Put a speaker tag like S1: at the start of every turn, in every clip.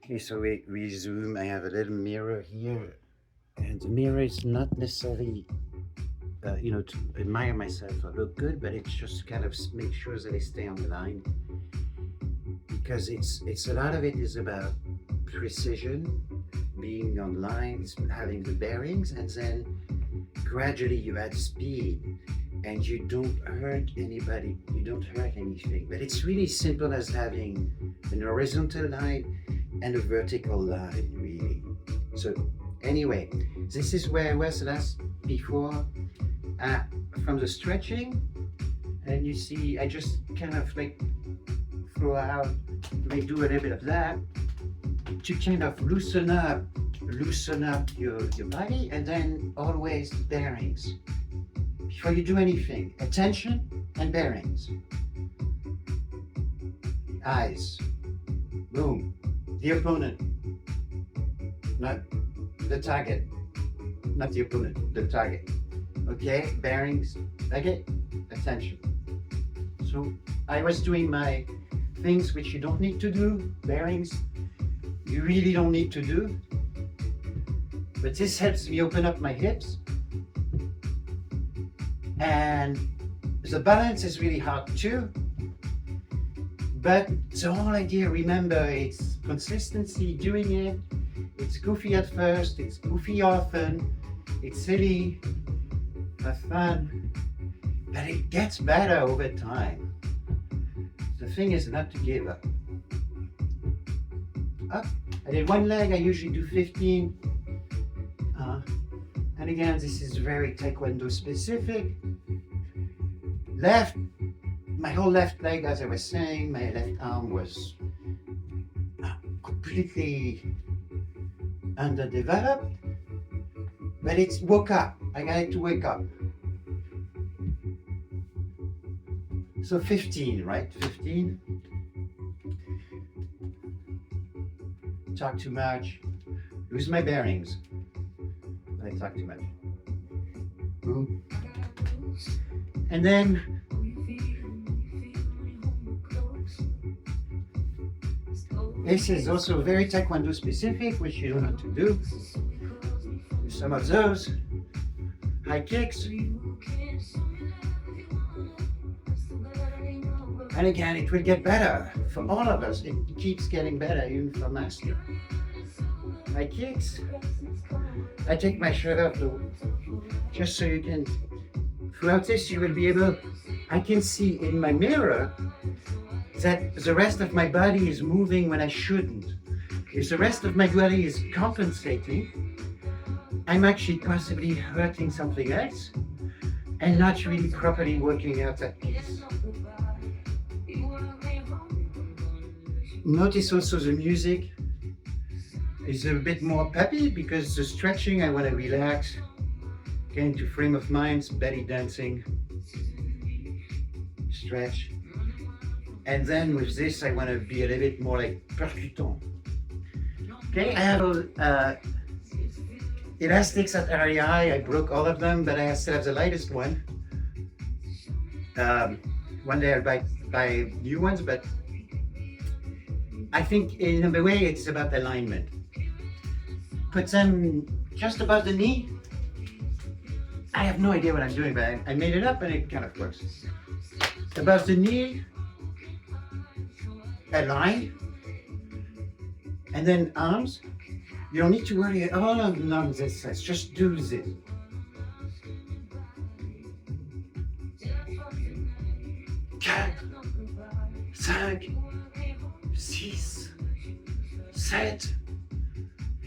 S1: Okay, so we resume. I have a little mirror here, and the mirror is not necessarily, to admire myself or look good, but it's just kind of make sure that I stay on the line because it's a lot of it is about precision, being on lines, having the bearings, and then gradually you add speed, and you don't hurt anybody, you don't hurt anything. But it's really simple as having an horizontal line and a vertical line, really. So anyway, this is where I was last before from the stretching, and you see I just kind of like throw out, may do a little bit of that to kind of loosen up your body, and then always bearings. Before you do anything, attention and bearings. Eyes. Boom. The opponent. Not the target. Not the opponent, the target. Okay, bearings. Okay, attention. So I was doing my things which you don't need to do, bearings. You really don't need to do. But this helps me open up my hips. And the balance is really hard too. But the whole idea, remember, it's consistency doing it. It's goofy at first, it's goofy often, it's silly, have fun, but it gets better over time. The thing is not to give up. Up. I did one leg, I usually do 15. And again, this is very Taekwondo specific. Left, my whole left leg, as I was saying, my left arm was completely underdeveloped, but it's woke up. I got it to wake up. So 15, right? 15. Talk too much, lose my bearings. I talk too much. Boom. And then this is also very Taekwondo specific, which you don't have to do. Do some of those. High kicks. And again, it will get better for all of us. It keeps getting better, even for master. High kicks. I take my shirt off though, just so you can, throughout this you will be able, I can see in my mirror that the rest of my body is moving when I shouldn't. If the rest of my body is compensating, I'm actually possibly hurting something else and not really properly working out that piece. Notice also the music is a bit more peppy because the stretching, I want to relax, get into frame of mind, belly dancing, stretch. And then with this, I want to be a little bit more like percutant. Okay, I have elastics at REI. I broke all of them, but I still have the lightest one. One day I'll buy new ones, but I think in a way it's about alignment. Put them just above the knee. I have no idea what I'm doing, but I made it up and it kind of works. Above the knee, align, and then arms. You don't need to worry all along this side, just do this. 4, 5, 6, 7,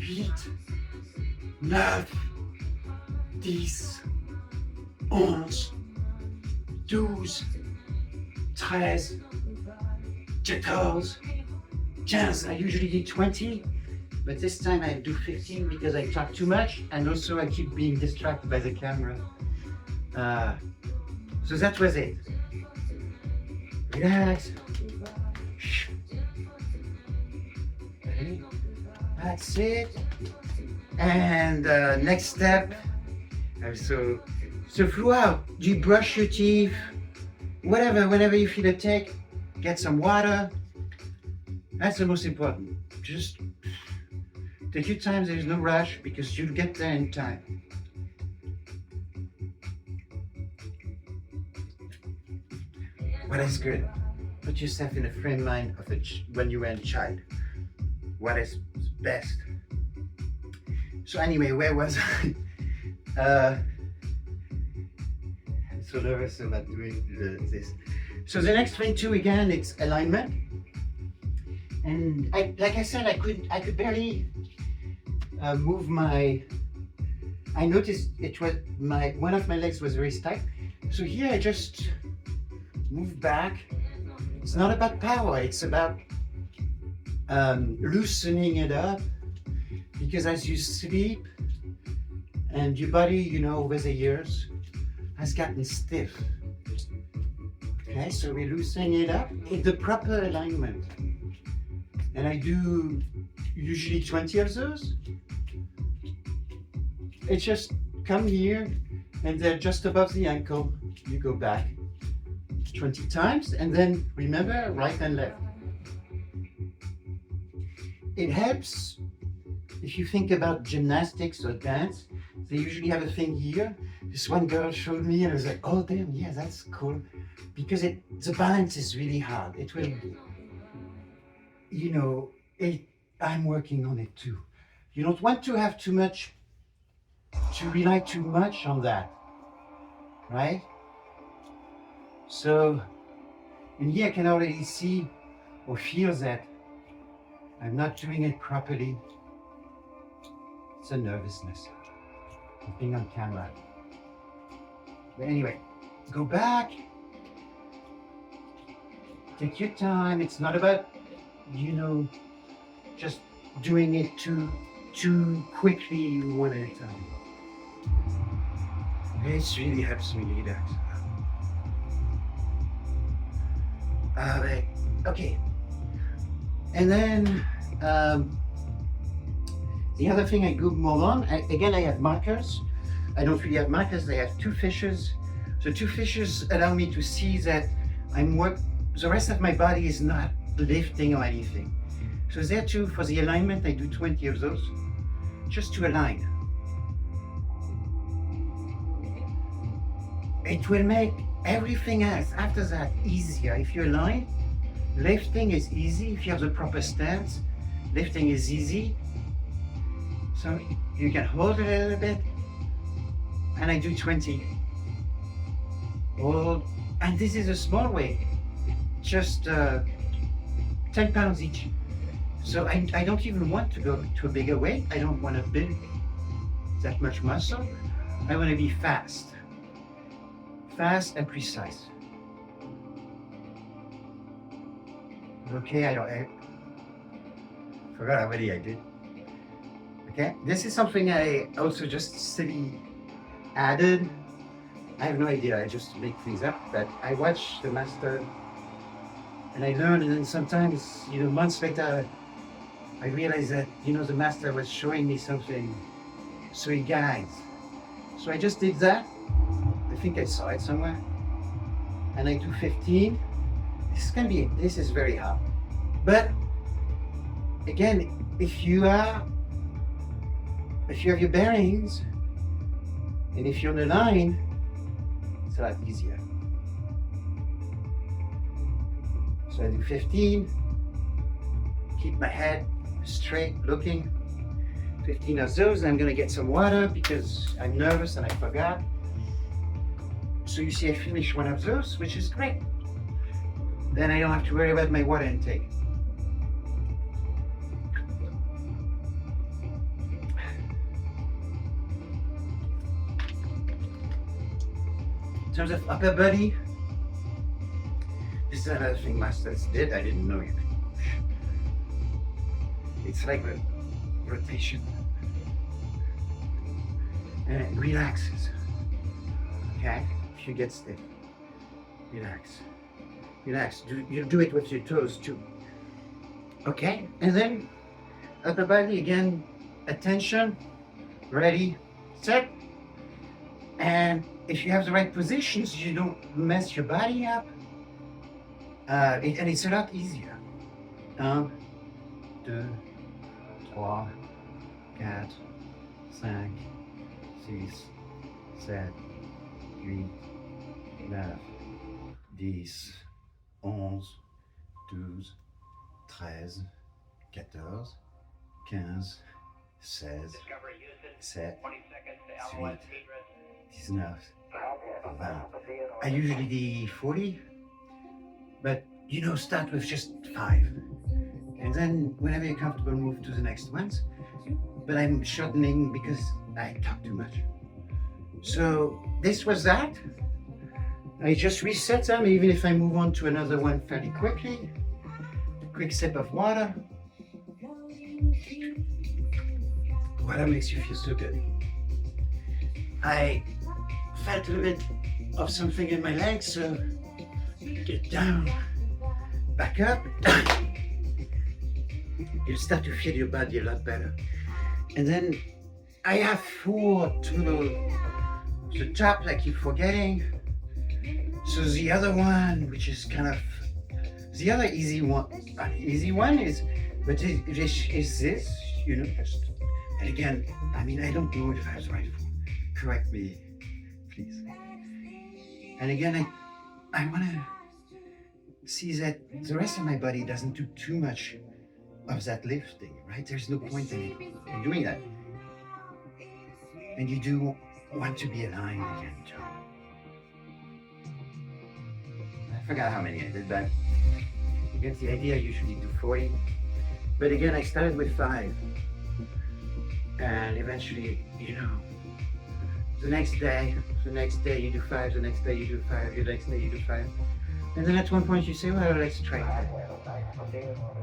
S1: 8, 9, 10, 11, 12, 13, 14, 15. I usually do 20, but this time I do 15 because I talk too much and also I keep being distracted by the camera. So that was it. Relax. Okay. That's it. And next step. So throughout, do you brush your teeth? Whatever, whenever you feel a tick, get some water. That's the most important. Just take your time, there's no rush because you'll get there in time. What is good? Put yourself in a frame mind of when you were a child. What is best? So anyway, where was I? I'm so nervous about doing this. So the next thing too, again, it's alignment. And like I said, I could barely move my. I noticed it was one of my legs was very stuck. So here I just move back. It's not about power. It's about loosening it up. Because as you sleep, and your body, you know, over the years, has gotten stiff. Okay, so we're loosening it up in the proper alignment. And I do usually 20 of those. It's just come here and they're just above the ankle. You go back 20 times and then remember right and left. It helps if you think about gymnastics or dance. They usually have a thing here. This one girl showed me and I was like, oh damn, yeah, that's cool. Because the balance is really hard. It will, you know, I'm working on it too. You don't want to have too much, to rely too much on that, right? So, and here I can already see or feel that I'm not doing it properly. It's a nervousness of being on camera. But anyway, go back. Take your time. It's not about, you know, just doing it too quickly one at a time. This really helps me relax. Right. Okay. And then the other thing I go more on, again, I have markers. I don't really have markers. I have two fishes. So two fishes allow me to see that the rest of my body is not lifting or anything. So there too, for the alignment, I do 20 of those, just to align. It will make everything else after that easier. If you align, lifting is easy. If you have the proper stance, lifting is easy. So you can hold it a little bit, and I do 20. Hold, and this is a small weight, just 10 pounds each. So I don't even want to go to a bigger weight. I don't want to build that much muscle. I want to be fast and precise. Okay, I forgot how many I did. Okay, this is something I also just silly added. I have no idea, I just make things up, but I watch the master and I learn, and then sometimes, you know, months later, I realize that, you know, the master was showing me something, so he guides. So I just did that. I think I saw it somewhere. And I do 15. This is very hard. But again, if you have your bearings, and if you're on the line, it's a lot easier. So I do 15, keep my head straight looking. 15 of those, and I'm gonna get some water because I'm nervous and I forgot. So you see I finished one of those, which is great. Then I don't have to worry about my water intake. In terms of upper body, this is another thing masters did, I didn't know it. It's like a rotation. And it relaxes. Okay? If you get stiff, relax. Relax. You do it with your toes too. Okay? And then upper body again, attention, ready, set. And if you have the right positions, you don't mess your body up. And it's a lot easier. 1, 2, 3, 4, 5, 6, 7, 8, 9, 10, 11, 12, 13, 14, 15, 16, 17, 18, 19, 20. I usually do 40, but you know, start with just 5. And then whenever you're comfortable, move to the next ones. But I'm shortening because I talk too much. So this was that. I just reset them, even if I move on to another one fairly quickly. Quick sip of water. Water makes you feel so good. I felt a little bit of something in my legs, so get down, back up. You'll start to feel your body a lot better. And then I have 4 total. The top I keep forgetting. So the other one, which is kind of the other easy one is, but it is this, you know, just, and again, I mean, I don't know if I was right. Correct me, please. And again, I want to see that the rest of my body doesn't do too much of that lifting, right? There's no point in doing that. And you do want to be aligned again, too. I forgot how many I did, but you get the idea. I usually do 40. But again, I started with 5. And eventually, you know, the next day you do 5, the next day you do 5, the next day you do 5. And then at one point you say, well, let's try that.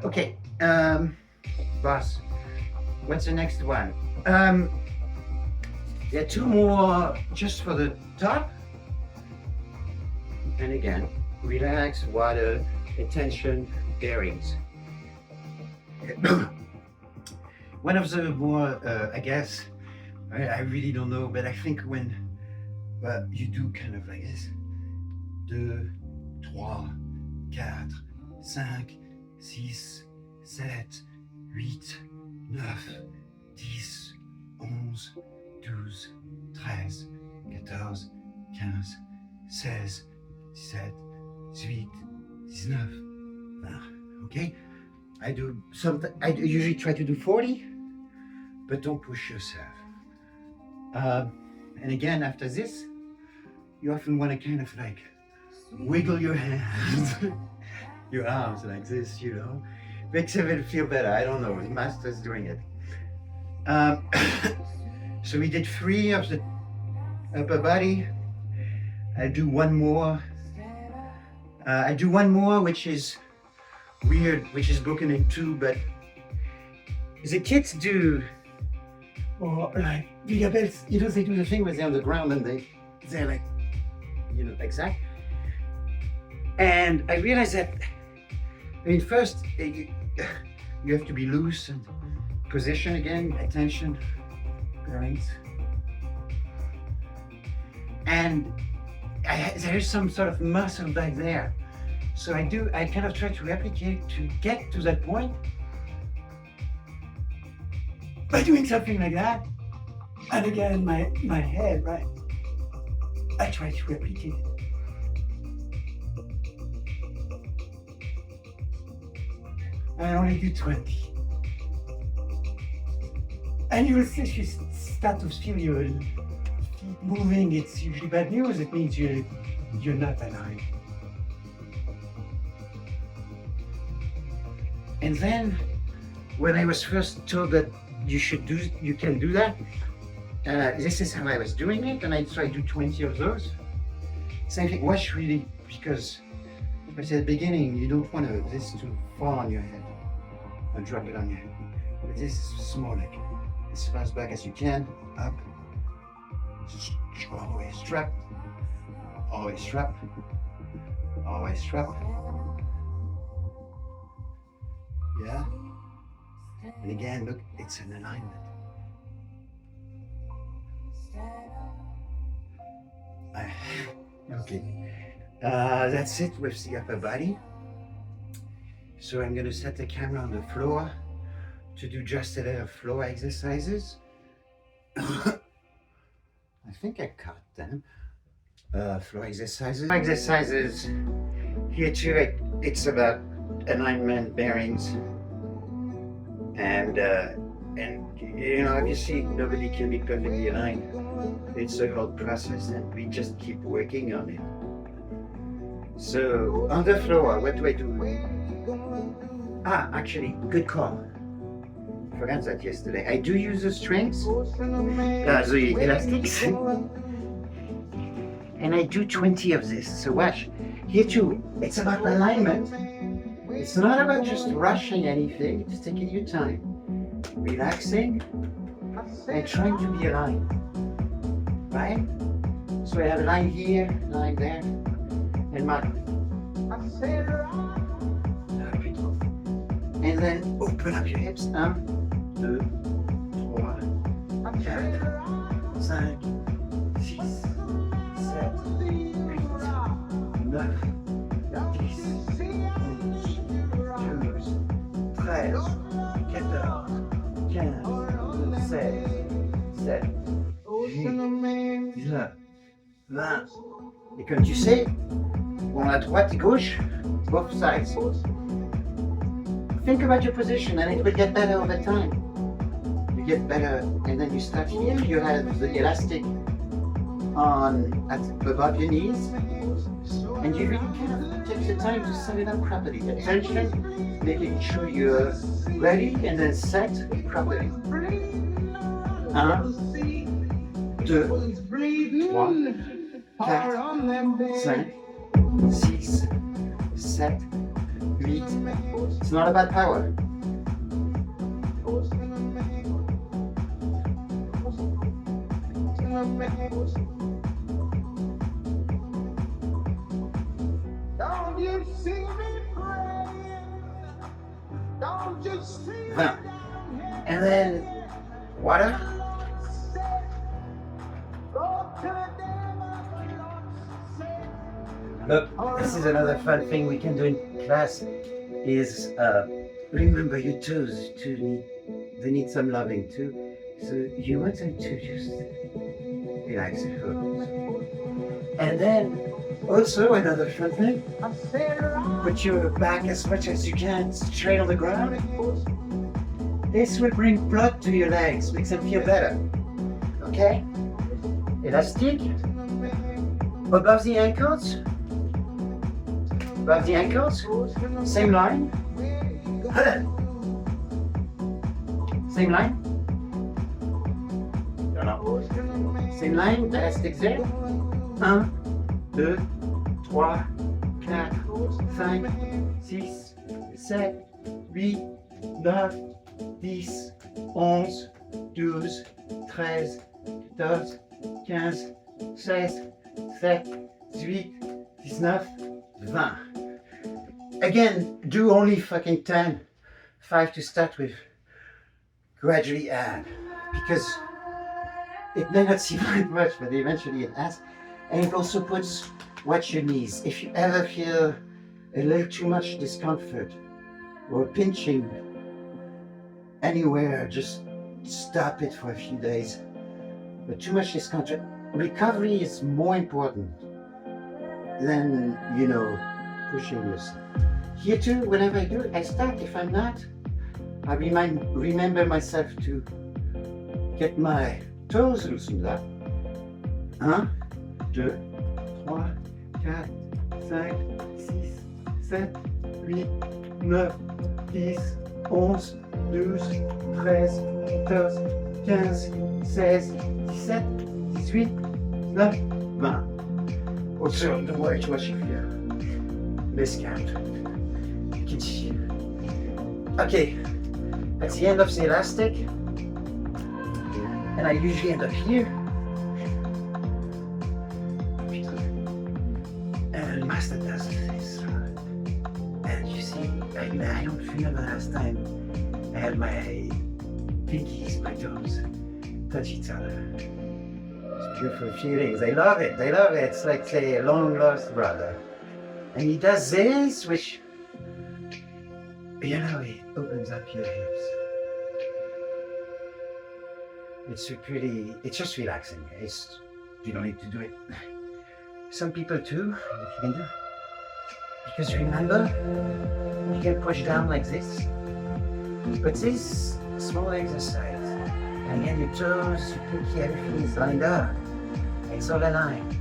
S1: Okay, boss, what's the next one? There are 2 more just for the top. And again, relax, water, attention, bearings. One of the more, I guess, I really don't know, but I think when you do kind of like this, 2, 3, 4, 5, 6, 7, 8, 9, 10, 11, 12, 13, 14, 15, 16, 17, 18, 19, 20. Okay? I usually try to do 40, but don't push yourself. And again, after this, you often want to kind of like wiggle your hands, your arms like this, you know. Makes it feel better. I don't know. The master's doing it. So we did 3 of the upper body. I'll do one more. I do one more, which is weird, which is broken in 2, but the kids do, or like the adults, you know, they do the thing where they're on the ground and they're like, you know, like that. And I realized that, I mean, first, you have to be loose and position again, attention, bearings. And there's some sort of muscle back there. So I kind of try to replicate to get to that point by doing something like that. And again, my head, right? I try to replicate it. I only do 20. And you will see, if you start to feel your feet moving, it's usually bad news. It means you're not aligned. And then, when I was first told that you can do that, this is how I was doing it, and I tried to do 20 of those. Same thing, watch really, because I said at the beginning, you don't want this to fall on your head and drop it on your head. But this is small, like as far back as you can, up, always strap, always strap, always strap. Yeah. And again, look, it's an alignment. Okay. That's it with the upper body. So I'm going to set the camera on the floor to do just a little floor exercises. I think I cut them. Floor exercises. Exercises. Here too, it's about alignment, bearings, and you know, obviously nobody can be perfectly aligned. It's a whole process, and we just keep working on it. So on the floor, what do I do? Actually, good call. Forgot that yesterday. I do use the strings, the elastics, and I do 20 of this. So watch. Here too, it's about alignment. It's not about just rushing anything. It's taking your time, relaxing, and trying to be aligned. Right? So I have a line here, a line there, and mark. And then open up your hips. 1, 2, 3, 4, 5, 6, 7, 8, 9, 20. Et comme tu sais, on a droite et gauche, both sides. Think about your position and it will get better over time. You get better and then you start here, you have the elastic above your knees and you really kind of take the time to set it up properly. Attention, making sure you're ready and then set properly. 1, 2, 3, 4, 5, 6, 7, 8. It's not about power. Don't you see me praying? Don't you see me? And then water. Look, this is another fun thing we can do in class is remember your toes they need some loving too. So you want them to just relax your foot. And then also another fun thing, put your back as much as you can straight on the ground. This will bring blood to your legs, makes them feel better. Okay? Elastic above the ankles. Above the ankles, same line. Same line. Same line, elastic there. 1, 2, 3, 4, 5, 6, 7, 8, 9, 10, 11, 12, 13, 14, 15, 16, 17, 18, 19, 20. Again, do only fucking 10, 5 to start with. Gradually add, because it may not seem like much, but eventually it adds. And it also puts watch your knees. If you ever feel a little too much discomfort or pinching anywhere, just stop it for a few days. But too much discomfort, recovery is more important than, pushing yourself. Here too, whenever I do it, I start. If I'm not, I remember myself to get my toes loosened up. 1, 2, 3, 4, 5, 6, 7, 8, 9, 10, 11, 12, 13, 14, 15, 16, 17, 18, 19, 20. Also, don't worry too much if you miscount. You can see. Okay, that's the end of the elastic. And I usually end up here. And master does this. And you see, I don't remember last time I had my pinkies, my toes touch each other. It's beautiful feelings. I love it. It's like a long lost brother. And he does this, which, it opens up your hips. it's just relaxing. You don't need to do it. Some people too, if you can do. Because remember, you can push down like this. But this small exercise, and again your toes, your pinky, everything is lined up. It's all aligned.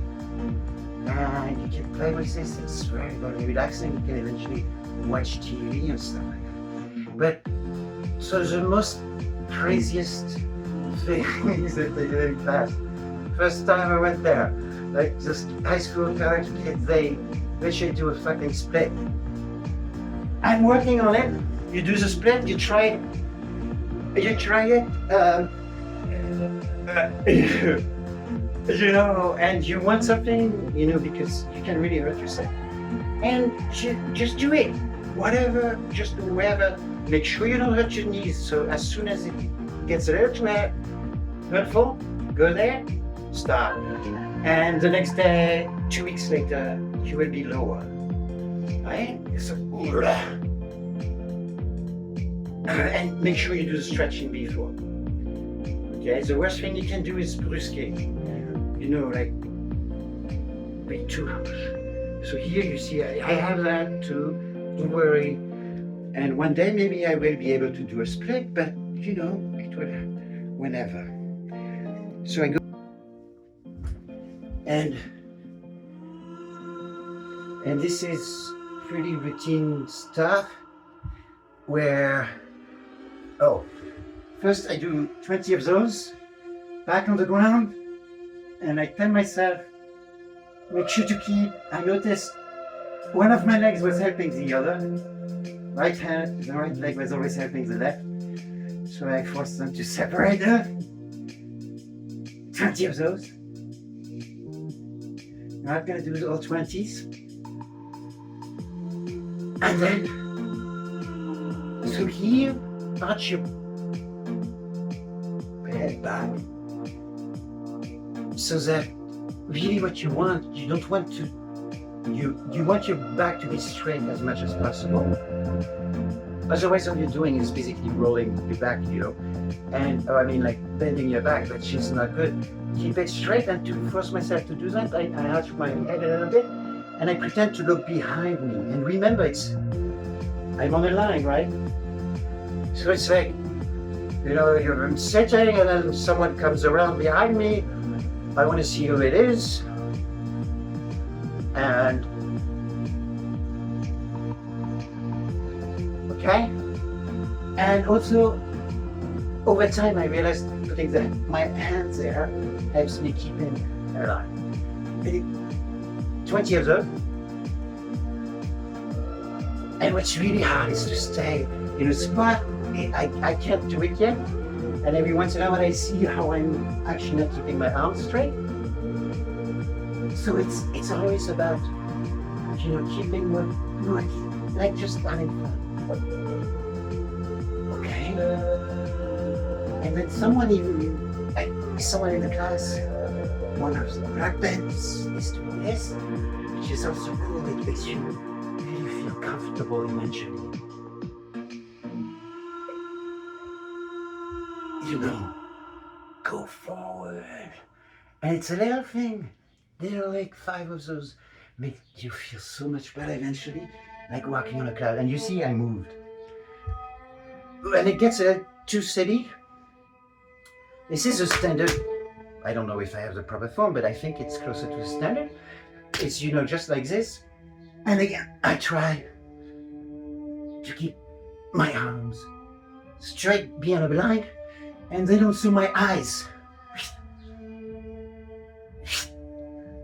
S1: And you can play with this, it's very, very relaxing. You can eventually watch TV and stuff like that. But, so the most craziest things that they do in class, first time I went there, like just high school college kids, they should do a fucking split. I'm working on it. You do the split, you try it, you know, and you want something, you know, because you can really hurt yourself. And just do it, whatever, just do whatever. Make sure you don't hurt your knees. So as soon as it gets a little too hurtful, go there, stop. And the next day, 2 weeks later, you will be lower. Right? So, and make sure you do the stretching before. Okay, the worst thing you can do is brusquer. You know, like, way too much. So here you see, I have that too, don't worry. And one day maybe I will be able to do a split, but you know, it will whenever. So I go, and this is pretty routine stuff where, first I do 20 of those, back on the ground, and I tell myself, make sure to keep, I noticed one of my legs was helping the other. The right leg was always helping the left. So I forced them to separate them. 20 of those. I'm not gonna do all 20s. And then, so here, arch your head back. So that really what you want, you don't want to, you want your back to be straight as much as possible. Otherwise all you're doing is basically rolling your back, you know, and, like bending your back, which is not good. Keep it straight, and to force myself to do that, I arch my head a little bit, and I pretend to look behind me. And remember, I'm on a line, right? So it's like, you know, you're sitting and then someone comes around behind me. I want to see who it is. And, okay. And also, over time, I realized putting my hands there helps me keep him alive. 20 of them. And what's really hard is to stay in a spot. I can't do it yet. And every once in a while I see how I'm actually not keeping my arms straight. So it's always about, you know, keeping like just having fun. Okay. And then someone in the class, one of the black belts is doing this, which is also cool. It makes you really feel comfortable eventually. You know, go forward. And it's a little thing. Little like 5 of those make you feel so much better eventually, like walking on a cloud. And you see, I moved. And it gets too steady. This is a standard. I don't know if I have the proper form, but I think it's closer to the standard. It's, you know, just like this. And again, I try to keep my arms straight beyond the blind, and then also my eyes.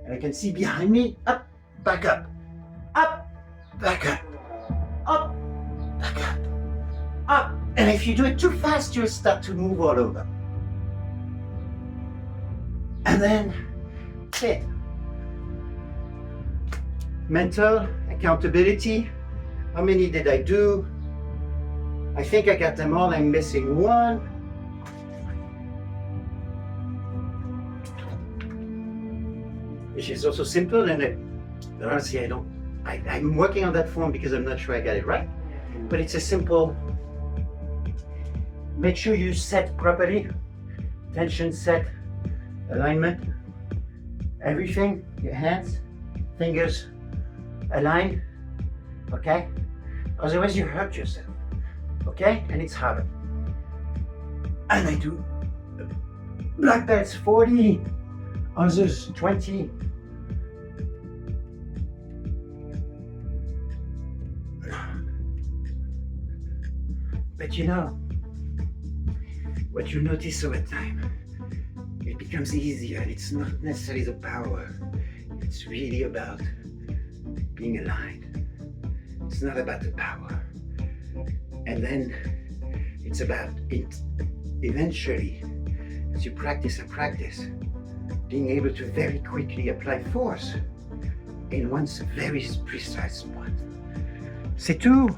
S1: And I can see behind me, up, back up, back up, back up. And if you do it too fast, you'll start to move all over. And then, sit. Mental accountability. How many did I do? I think I got them all. I'm missing one. Which is also simple, and honestly, I'm working on that form because I'm not sure I got it right. But it's a simple, make sure you set properly. tension set, alignment, everything, your hands, fingers align, okay? Otherwise you hurt yourself, okay? And it's harder. And I do black belts 40, others 20. But you know, what you notice over time, it becomes easier. It's not necessarily the power. It's really about being aligned. It's not about the power. And then it's about it eventually, as you practice and practice, being able to very quickly apply force in one very precise spot. C'est tout.